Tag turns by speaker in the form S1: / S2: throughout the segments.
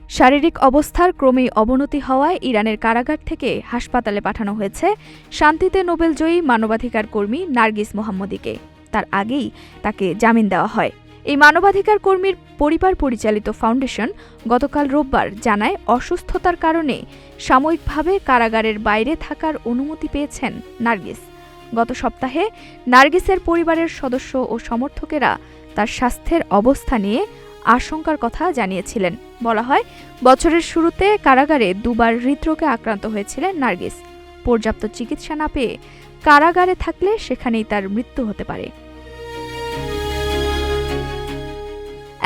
S1: শারীরিক অবস্থার ক্রমেই অবনতি হওয়ায় ইরানের কারাগার থেকে হাসপাতালে পাঠানো হয়েছে শান্তিতে নোবেলজয়ী মানবাধিকার কর্মী নার্গিস মোহাম্মদীকে। তার আগেই তাকে জামিন দেওয়া হয়। এই মানবাধিকার কর্মীর পরিবার পরিচালিত ফাউন্ডেশন গতকাল রোববার জানায়, অসুস্থতার কারণে সাময়িকভাবে কারাগারের বাইরে থাকার অনুমতি পেয়েছেন নার্গিস। গত সপ্তাহে নার্গিসের পরিবারের সদস্য ও সমর্থকেরা তার স্বাস্থ্যের অবস্থা নিয়ে আশঙ্কার কথা জানিয়েছিলেন। বলা হয়, বছরের শুরুতে কারাগারে দুবার হৃদরোগে আক্রান্ত হয়েছিলেন নার্গিস। পর্যাপ্ত চিকিৎসা না পেয়ে কারাগারে থাকলে সেখানেই তার মৃত্যু হতে পারে।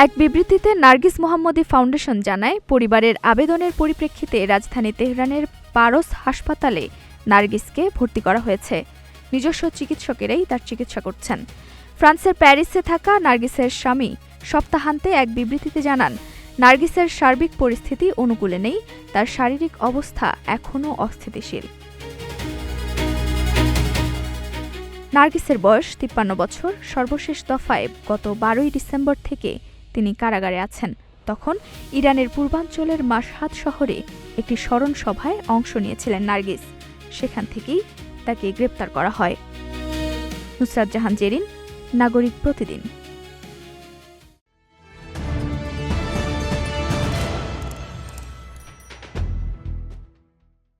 S1: এক বিবৃতিতে নার্গিস মোহাম্মদী ফাউন্ডেশন জানায়, পরিবারের আবেদনের পরিপ্রেক্ষিতে রাজধানী তেহরানের পারস হাসপাতালে নার্গিসকে ভর্তি করা হয়েছে। নিজস্ব চিকিৎসকেরাই তার চিকিৎসা করছেন। ফ্রান্সের প্যারিসে থাকা নার্গিসের স্বামী সপ্তাহান্তে এক বিবৃতিতে জানান, নার্গিসের সার্বিক পরিস্থিতি অনুকূলে নেই, তার শারীরিক অবস্থা এখনও অস্থিতিশীল। নার্গিসের বয়স 53 বছর। সর্বশেষ দফায় গত 12 ডিসেম্বর থেকে তিনি কারাগারে আছেন। তখন ইরানের পূর্বাঞ্চলের মাশহাদ শহরে একটি স্মরণ সভায় অংশ নিয়েছিলেন নার্গিস। সেখান থেকেই তাকে গ্রেপ্তার করা হয়। নুসরাত জাহান জেরিন, নাগরিক প্রতিদিন।